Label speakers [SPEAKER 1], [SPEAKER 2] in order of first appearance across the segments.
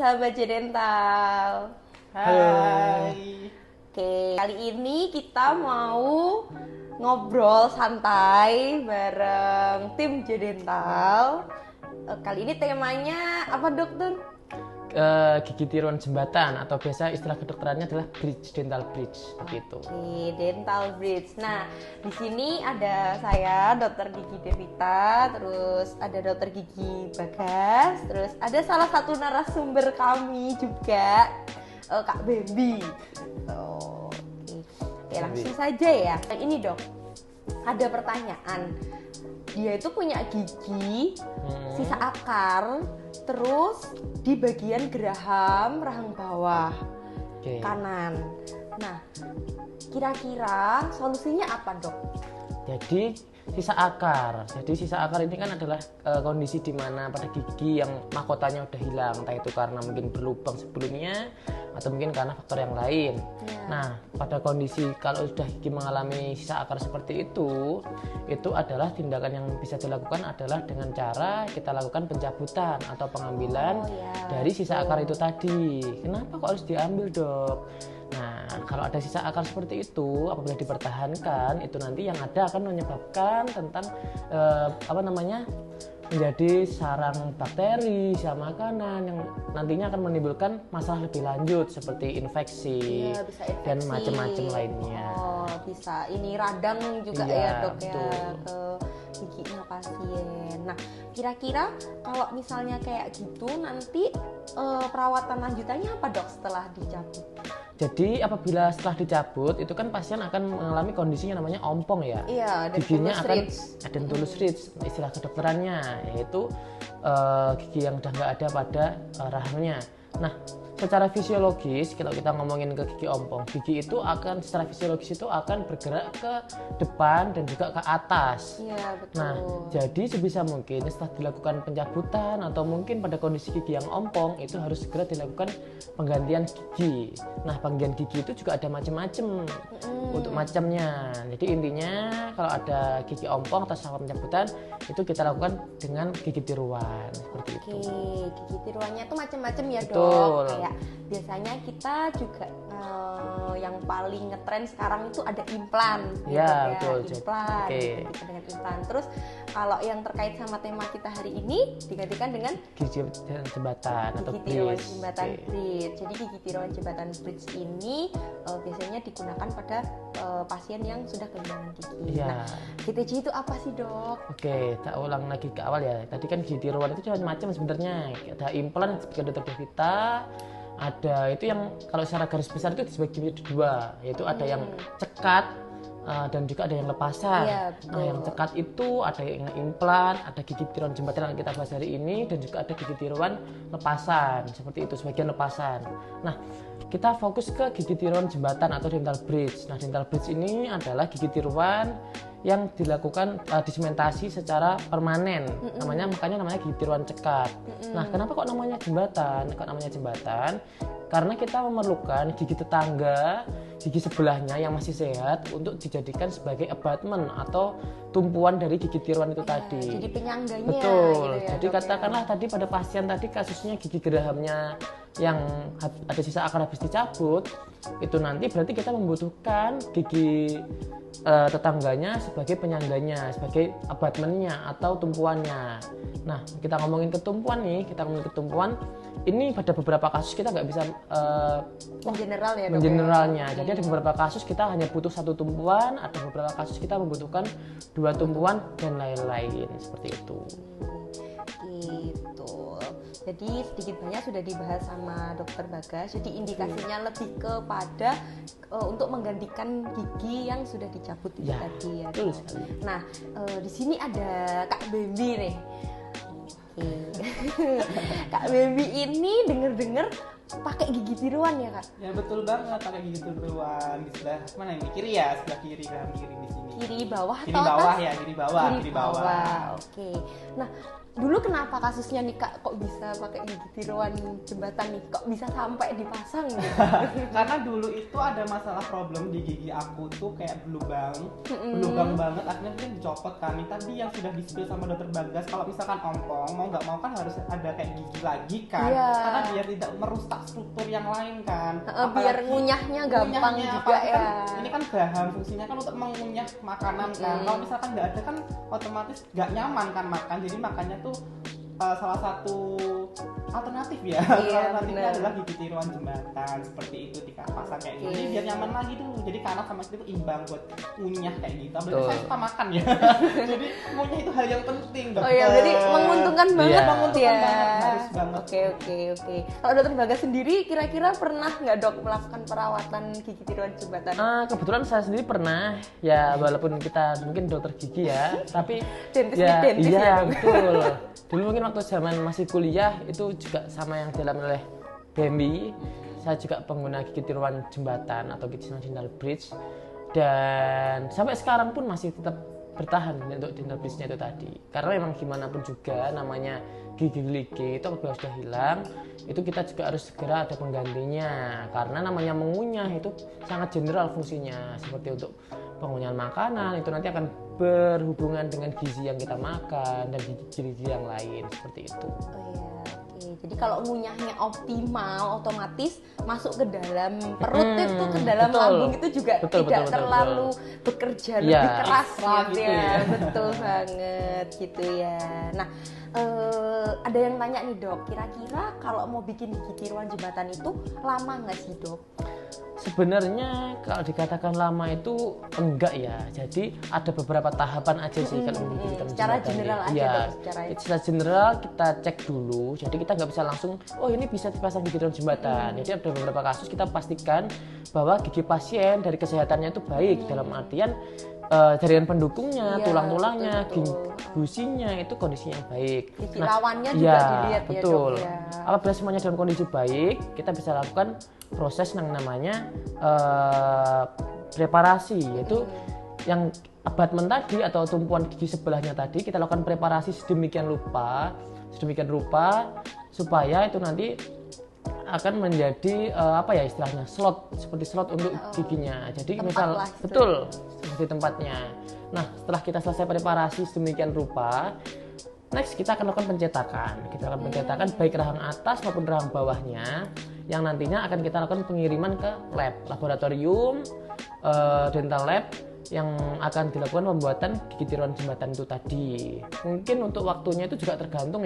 [SPEAKER 1] sahabat Jedental.
[SPEAKER 2] Hai.
[SPEAKER 1] Oke, kali ini kita mau ngobrol santai bareng tim Jedental. Kali ini temanya apa, Dokter?
[SPEAKER 2] Gigi tiruan jembatan atau biasa istilah kedokterannya adalah bridge, dental bridge begitu.
[SPEAKER 1] Oke, dental bridge. Nah, di sini ada saya, Dokter Gigi Devita, terus ada Dokter Gigi Bagas, terus ada salah satu narasumber kami juga, Kak Bebi. Oke, langsung saja ya. Ini Dok, ada pertanyaan. Dia itu punya gigi, sisa akar, terus di bagian geraham rahang bawah kanan. Nah, kira-kira solusinya apa, Dok?
[SPEAKER 2] Jadi sisa akar. Jadi sisa akar ini kan adalah kondisi di mana pada gigi yang mahkotanya udah hilang, entah itu karena mungkin berlubang sebelumnya atau mungkin karena faktor yang lain. Nah, pada kondisi kalau sudah gigi mengalami sisa akar seperti itu adalah tindakan yang bisa dilakukan adalah dengan cara kita lakukan pencabutan atau pengambilan dari sisa akar itu tadi. Kenapa kok harus diambil, Dok? Nah, kalau ada sisa akar seperti itu, apabila dipertahankan, itu nanti yang ada akan menyebabkan tentang menjadi sarang bakteri, sisa makanan yang nantinya akan menimbulkan masalah lebih lanjut seperti infeksi,
[SPEAKER 1] bisa infeksi
[SPEAKER 2] dan macam-macam lainnya.
[SPEAKER 1] Oh, bisa ini radang juga ya, Dok, ya, ke giginya pasien. Nah, kira-kira kalau misalnya kayak gitu nanti perawatan lanjutannya apa, Dok, setelah dicabut?
[SPEAKER 2] Jadi apabila setelah dicabut itu kan pasien akan mengalami kondisinya namanya ompong ya.
[SPEAKER 1] Iya,
[SPEAKER 2] giginya akan dentulous ridge, istilah kedokterannya, yaitu gigi yang udah nggak ada pada rahangnya. Nah, secara fisiologis kalau kita ngomongin ke gigi ompong, gigi itu akan secara fisiologis itu akan bergerak ke depan dan juga ke atas.
[SPEAKER 1] Iya, betul.
[SPEAKER 2] Nah, jadi sebisa mungkin setelah dilakukan pencabutan atau mungkin pada kondisi gigi yang ompong itu harus segera dilakukan penggantian gigi. Nah, penggantian gigi itu juga ada macam-macam untuk macamnya. Jadi intinya kalau ada gigi ompong atau setelah pencabutan itu kita lakukan dengan gigi tiruan seperti itu.
[SPEAKER 1] Gigi tiruannya tuh macam-macam ya,
[SPEAKER 2] Betul.
[SPEAKER 1] Dok. Kayak biasanya kita juga yang paling ngetren sekarang itu ada implan.
[SPEAKER 2] Ya,
[SPEAKER 1] gitu,
[SPEAKER 2] betul.
[SPEAKER 1] Implan.
[SPEAKER 2] Okay.
[SPEAKER 1] Kita dengan implan. Terus kalau yang terkait sama tema kita hari ini digantikan dengan
[SPEAKER 2] gigi jembatan atau
[SPEAKER 1] gigi tiruan
[SPEAKER 2] bridge.
[SPEAKER 1] jembatan bridge. Jadi gigi tiruan jembatan bridge ini biasanya digunakan pada pasien yang sudah kehilangan gigi.
[SPEAKER 2] Ya.
[SPEAKER 1] Nah, GTJ itu apa sih, Dok?
[SPEAKER 2] Oke, tak ulang lagi ke awal ya. Tadi kan gigi tiruan itu macam-macam sebenarnya. Ada implan sebagai Dokter Devita, ada itu yang kalau secara garis besar itu dibagi dua, yaitu ada yang cekat dan juga ada yang lepasan.
[SPEAKER 1] Iya,
[SPEAKER 2] Nah, yang cekat itu ada yang implan, ada gigi tiruan jembatan yang kita bahas hari ini, dan juga ada gigi tiruan lepasan, seperti itu, sebagian lepasan. Nah, kita fokus ke gigi tiruan jembatan atau dental bridge. Nah, dental bridge ini adalah gigi tiruan yang dilakukan disementasi secara permanen. Makanya namanya gigi tiruan cekat. Nah, kenapa kok namanya jembatan? Kok namanya jembatan? Karena kita memerlukan gigi tetangga, gigi sebelahnya yang masih sehat untuk dijadikan sebagai abutment atau tumpuan dari gigi tiruan itu tadi.
[SPEAKER 1] Jadi penyangganya.
[SPEAKER 2] Betul.
[SPEAKER 1] Gitu ya,
[SPEAKER 2] Jadi
[SPEAKER 1] Dok,
[SPEAKER 2] katakanlah tadi pada pasien tadi kasusnya gigi gerahamnya yang ada sisa akar habis dicabut, itu nanti berarti kita membutuhkan gigi tetangganya sebagai penyangganya, sebagai abutmentnya atau tumpuannya. Nah, kita ngomongin ketumpuan nih, ini pada beberapa kasus kita nggak bisa
[SPEAKER 1] general ya, Dok,
[SPEAKER 2] mengeneralnya. Jadi ada beberapa kasus kita hanya butuh satu tumpuan, ada beberapa kasus kita membutuhkan dua tumpuan dan lain-lain seperti itu.
[SPEAKER 1] Gitu. Jadi sedikit banyak sudah dibahas sama Dokter Bagas. Jadi indikasinya lebih kepada untuk menggantikan gigi yang sudah dicabut itu tadi ya.
[SPEAKER 2] Betul sekali.
[SPEAKER 1] Nah, di sini ada Kak Bebi nih. Kak Bebi ini dengar pakai gigi tiruan ya, Kak?
[SPEAKER 3] Ya betul banget, pakai gigi tiruan di sebelah mana ini? Kiri ya, sebelah kiri kan, kiri di sini.
[SPEAKER 1] Kiri bawah
[SPEAKER 3] Kiri
[SPEAKER 1] atau
[SPEAKER 3] bawah
[SPEAKER 1] atas?
[SPEAKER 3] ya, kiri bawah.
[SPEAKER 1] Oke. Nah, Dulu kenapa kasusnya nih Kak, kok bisa pakai gigi tiruan jembatan nih? Kok bisa sampai dipasang gitu?
[SPEAKER 3] Karena dulu itu ada masalah problem di gigi aku tuh kayak berlubang banget, akhirnya mungkin dicopot kan. Ini tadi yang sudah di-spill sama dokter Bagas, kalau misalkan ompong mau nggak mau kan harus ada kayak gigi lagi kan, karena biar tidak merusak struktur yang lain kan.
[SPEAKER 1] Biar ngunyahnya gampang juga ya.
[SPEAKER 3] Kan, ini kan bahan fungsinya kan untuk mengunyah makanan kan. Kalau misalkan nggak ada kan otomatis nggak nyaman kan makan, jadi makanya tuh salah satu alternatif ya. Alternatifnya adalah gigi tiruan jembatan seperti itu dipasang kayak gitu. Jadi biar nyaman lagi dulu. Jadi kanan sama kiri itu imbang buat ngunyah kayak gitu. Apalagi saya suka makan ya. Jadi ngunyah itu hal yang penting.
[SPEAKER 1] Jadi menguntungkan banget.
[SPEAKER 3] Menguntungkan banget, harus banget.
[SPEAKER 1] Oke. Kalau dokter Bagas sendiri kira-kira pernah nggak dok melakukan perawatan gigi tiruan jembatan?
[SPEAKER 2] Kebetulan saya sendiri pernah ya, walaupun kita mungkin dokter gigi ya, tapi
[SPEAKER 1] dentis
[SPEAKER 2] iya betul. Dulu mungkin waktu zaman masih kuliah itu juga sama yang dialami oleh Bambi. Saya juga pengguna gigi tiruan jembatan atau gigi dental bridge, dan sampai sekarang pun masih tetap bertahan untuk dental bridge-nya itu tadi. Karena memang gimana pun juga namanya gigi itu apabila sudah hilang, itu kita juga harus segera ada penggantinya. Karena namanya mengunyah itu sangat general fungsinya, seperti untuk pengunyahan makanan itu nanti akan berhubungan dengan gizi yang kita makan dan gizi yang lain seperti itu.
[SPEAKER 1] Jadi kalau ngunyahnya optimal, otomatis masuk ke dalam perut itu, ke dalam lambung itu juga tidak terlalu bekerja lebih keras gitu ya. Betul banget gitu ya. Nah, ada yang tanya nih dok, kira-kira kalau mau bikin gigi tiruan jembatan itu lama nggak sih dok?
[SPEAKER 2] Sebenarnya kalau dikatakan lama itu enggak ya. Jadi ada beberapa tahapan aja sih kalau bikin
[SPEAKER 1] secara general aja dok.
[SPEAKER 2] Secara general kita cek dulu. Jadi kita nggak bisa langsung, oh ini bisa dipasang gigi tiruan jembatan. Jadi ada beberapa kasus kita pastikan bahwa gigi pasien dari kesehatannya itu baik, dalam artian jaringan pendukungnya, tulang-tulangnya, gusinya itu kondisinya baik.
[SPEAKER 1] Gigi lawannya juga dilihat ya dok ya.
[SPEAKER 2] Apabila semuanya dalam kondisi baik, kita bisa lakukan proses yang namanya preparasi, yaitu yang abutment tadi atau tumpuan gigi sebelahnya tadi kita lakukan preparasi sedemikian rupa supaya itu nanti akan menjadi istilahnya slot, seperti slot untuk giginya. Jadi misal betul seperti tempatnya. Nah, setelah kita selesai preparasi sedemikian rupa, next kita akan lakukan pencetakan. Kita akan pencetakan baik rahang atas maupun rahang bawahnya, yang nantinya akan kita lakukan pengiriman ke laboratorium dental lab yang akan dilakukan pembuatan gigi tiruan jembatan itu tadi. Mungkin untuk waktunya itu juga tergantung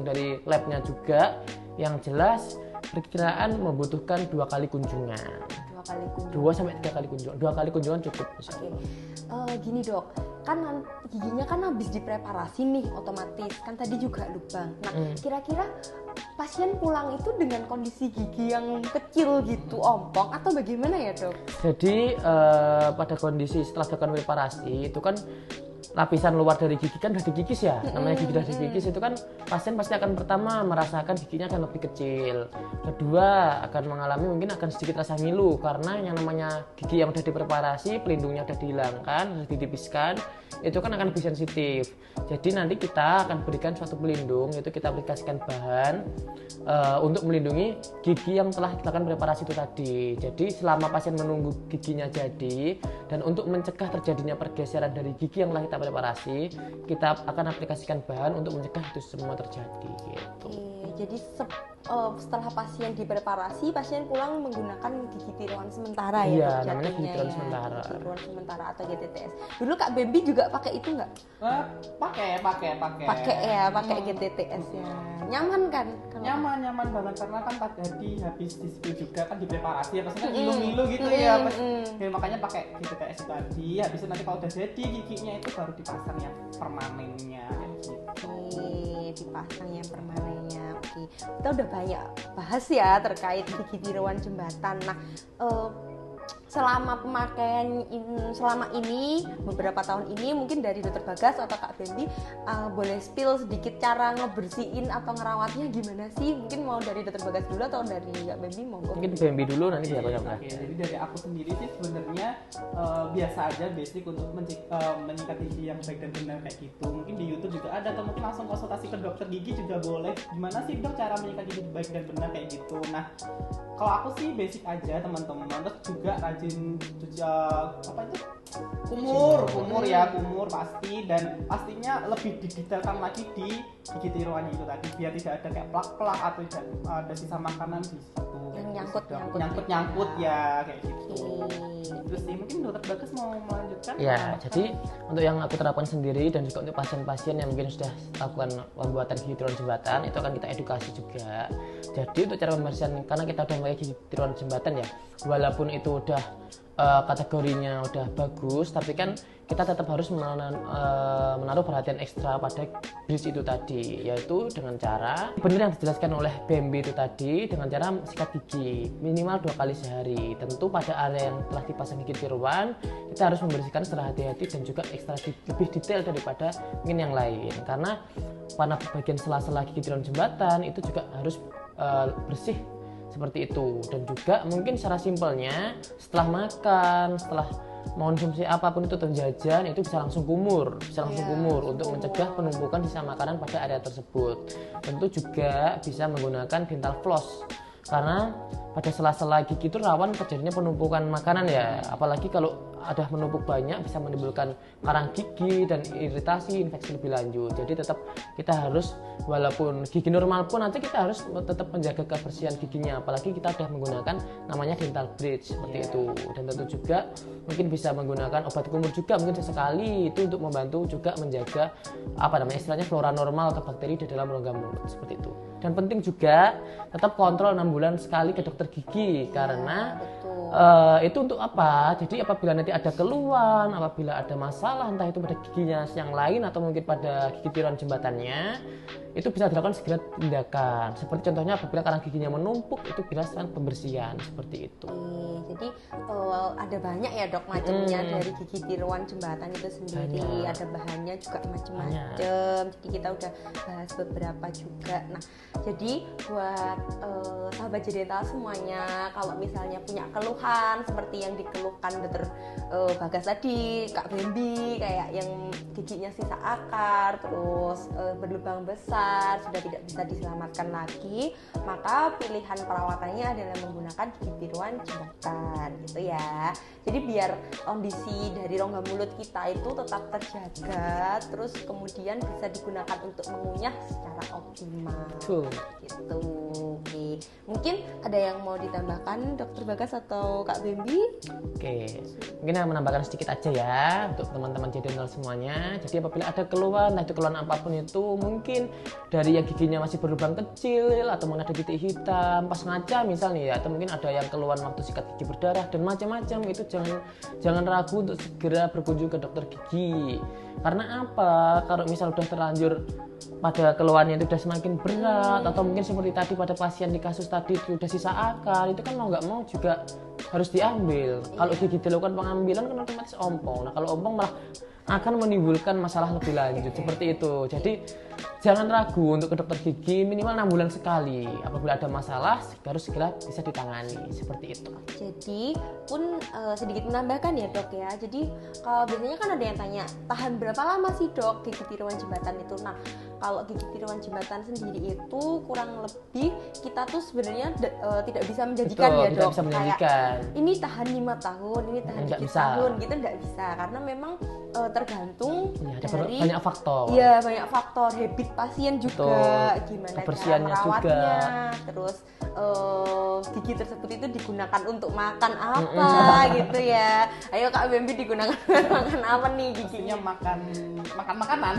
[SPEAKER 2] dari labnya juga. Yang jelas perkiraan membutuhkan 2 kali kunjungan. 2 sampai 3 kali kunjungan. 2 kali kunjungan cukup.
[SPEAKER 1] Gini dok, kan giginya kan habis dipreparasi nih, otomatis kan tadi juga lubang. Nah, kira-kira pasien pulang itu dengan kondisi gigi yang kecil gitu, ompong atau bagaimana ya dok?
[SPEAKER 2] Jadi pada kondisi setelah dilakukan preparasi itu kan lapisan luar dari gigi kan sudah digigis ya, namanya gigi sudah digigis itu kan pasien pasti akan pertama merasakan giginya akan lebih kecil, kedua akan mengalami mungkin akan sedikit rasa ngilu karena yang namanya gigi yang sudah dipreparasi pelindungnya sudah dihilangkan, sudah ditipiskan, itu kan akan lebih sensitif. Jadi nanti kita akan berikan suatu pelindung, itu kita aplikasikan bahan untuk melindungi gigi yang telah dilakukan preparasi itu tadi. Jadi selama pasien menunggu giginya jadi dan untuk mencegah terjadinya pergeseran dari gigi yang telah kita preparasi, kita akan aplikasikan bahan untuk mencegah itu semua terjadi gitu.
[SPEAKER 1] Jadi setelah pasien dipreparasi, pasien pulang menggunakan gigi tiruan sementara ya?
[SPEAKER 2] Iya, namanya gigi tiruan sementara.
[SPEAKER 1] Gigi tiruan sementara atau GTTS. Dulu Kak Bambi juga pakai itu nggak?
[SPEAKER 3] Pakai.
[SPEAKER 1] Pakai GTTS ya. Nyaman kan?
[SPEAKER 3] Nyaman banget karena kan tadi habis di-spill juga kan dipreparasi ya, pastinya ngilu-ngilu gitu ya. Makanya pakai GTTS tadi. Habis itu nanti kalau udah jadi giginya itu baru dipasang yang permanennya gitu.
[SPEAKER 1] Dipasang yang permanennya. Oke. Kita udah banyak bahas ya terkait gigi tiruan jembatan. Nah, selama ini beberapa tahun ini mungkin dari Dokter Bagas atau Kak Bambi boleh spill sedikit cara ngebersihin atau ngerawatnya gimana sih? Mungkin mau dari Dokter Bagas dulu atau dari Kak Bambi, monggo.
[SPEAKER 2] Mungkin Bambi dulu nanti siapa yang
[SPEAKER 3] Oke, jadi dari aku sendiri sih sebenarnya biasa aja, basic untuk menyikat gigi yang baik dan benar kayak gitu. Mungkin di YouTube juga ada, atau mungkin langsung konsultasi ke dokter gigi juga boleh. Gimana sih dok cara menyikat gigi baik dan benar kayak gitu. Nah, kalau aku sih basic aja teman-teman. Terus juga rajin cuci apa itu? Kumur pasti, dan pastinya lebih didetailkan lagi di gigi tiruannya itu tadi, biar tidak ada kayak plak-plak atau tidak ada sisa makanan di situ.
[SPEAKER 1] Yang
[SPEAKER 3] nyangkut ya kayak gitu. Terus sih mungkin Dokter Bagas mau melanjutkan?
[SPEAKER 2] Ya, jadi untuk yang aku terapkan sendiri dan juga untuk pasien-pasien yang mungkin sudah lakukan pembuatan gigi tiruan jembatan, itu akan kita edukasi juga. Jadi untuk cara pembersihan, karena kita udah pakai gigi tiruan jembatan ya, walaupun itu udah kategorinya udah bagus, tapi kan kita tetap harus menaruh perhatian ekstra pada bridge itu tadi, yaitu dengan cara benar yang dijelaskan oleh Bambi itu tadi, dengan cara sikat gigi minimal 2 kali sehari. Tentu pada area yang telah dipasang gigi tiruan kita harus membersihkan secara hati-hati dan juga ekstra lebih detail daripada mungkin yang lain, karena pada bagian sela-sela gigi tiruan jembatan itu juga harus bersih seperti itu. Dan juga mungkin secara simpelnya setelah makan, setelah mengonsumsi apapun itu terjajan, itu bisa langsung kumur untuk mencegah penumpukan sisa makanan pada area tersebut. Tentu juga bisa menggunakan dental floss, karena pada sela-sela gigi itu rawan terjadinya penumpukan makanan ya, apalagi kalau ada menumpuk banyak bisa menimbulkan karang gigi dan iritasi, infeksi lebih lanjut. Jadi tetap kita harus, walaupun gigi normal pun nanti kita harus tetap menjaga kebersihan giginya, apalagi kita sudah menggunakan namanya dental bridge seperti itu. Dan tentu juga mungkin bisa menggunakan obat kumur juga mungkin sesekali, itu untuk membantu juga menjaga istilahnya flora normal atau bakteri di dalam rongga mulut seperti itu. Dan penting juga tetap kontrol 6 bulan sekali ke dokter gigi, karena itu untuk apa? Jadi apabila nanti ada keluhan, apabila ada masalah entah itu pada giginya yang lain atau mungkin pada gigi tiruan jembatannya, itu bisa dilakukan segera tindakan. Seperti contohnya apabila karang giginya menumpuk, itu dilakukan pembersihan seperti itu.
[SPEAKER 1] Jadi ada banyak ya dok macamnya dari gigi tiruan jembatan itu sendiri. Ada bahannya juga macam-macam. Jadi kita udah bahas beberapa juga. Nah, jadi buat sahabat Jedental semuanya, kalau misalnya punya keluhan seperti yang dikeluhkan Dokter Bagas tadi, Kak Bambi, kayak yang giginya sisa akar, terus berlubang besar, sudah tidak bisa diselamatkan lagi, maka pilihan perawatannya adalah menggunakan gigi tiruan jembatan gitu ya. Jadi biar kondisi dari rongga mulut kita itu tetap terjaga, terus kemudian bisa digunakan untuk mengunyah secara optimal. Gitu. Oke. Mungkin ada yang mau ditambahkan Dokter Bagas atau Kak Bambi?
[SPEAKER 2] Oke, mungkin yang menambahkan sedikit aja ya untuk teman-teman Jedental semuanya. Jadi apabila ada keluhan, nah itu keluhan apapun itu, mungkin dari yang giginya masih berlubang kecil atau mungkin ada titik hitam pas ngaca misalnya ya, atau mungkin ada yang keluhan waktu sikat gigi berdarah dan macam-macam, itu jangan ragu untuk segera berkunjung ke dokter gigi. Karena apa? Kalau misal udah terlanjur pada keluhannya itu udah semakin berat, atau mungkin seperti tadi pada pasien di kasus tadi itu udah sisa akar, itu kan mau nggak mau juga harus diambil. Kalau gigi dilakukan pengambilan kan otomatis ompong. Nah kalau ompong malah akan menimbulkan masalah lebih lanjut seperti itu. Jadi jangan ragu untuk ke dokter gigi minimal 6 bulan sekali. Apabila ada masalah harus segera bisa ditangani seperti itu.
[SPEAKER 1] Jadi pun sedikit menambahkan ya dok ya. Jadi kalau biasanya kan ada yang tanya tahan berapa lama sih dok gigi tiruan jembatan itu. Nah kalau gigi tiruan jembatan sendiri itu kurang lebih kita tuh sebenarnya tidak bisa menjanjikan. Betul, ya dok.
[SPEAKER 2] Bisa menjanjikan.
[SPEAKER 1] Kayak, ini tahan 5 tahun, ini tahan 7 tahun gitu nggak bisa, karena memang tergantung dari
[SPEAKER 2] banyak faktor.
[SPEAKER 1] Iya, banyak faktor, habit pasien juga, gimana cara merawatnya, juga. Terus gigi tersebut itu digunakan untuk makan apa gitu ya. Ayo Kak Bambi, digunakan makan apa nih giginya?
[SPEAKER 3] makan makanan.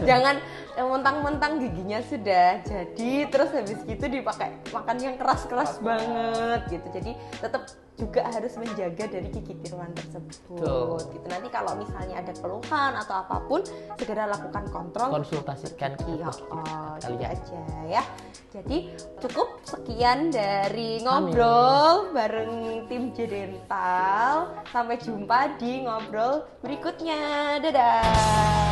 [SPEAKER 1] Jangan mentang-mentang giginya sudah jadi terus habis gitu dipakai makan yang keras-keras banget gitu. Jadi tetap juga harus menjaga dari gigi tiruan tersebut.
[SPEAKER 2] Betul.
[SPEAKER 1] Gitu. Nanti kalau misalnya ada keluhan atau apapun, segera lakukan kontrol.
[SPEAKER 2] Konsultasikan ke
[SPEAKER 1] Iya,
[SPEAKER 2] dokter
[SPEAKER 1] gitu
[SPEAKER 2] kalian.
[SPEAKER 1] aja ya. Jadi cukup sekian dari ngobrol bareng tim J-Dental. Sampai jumpa di ngobrol berikutnya. Dadah.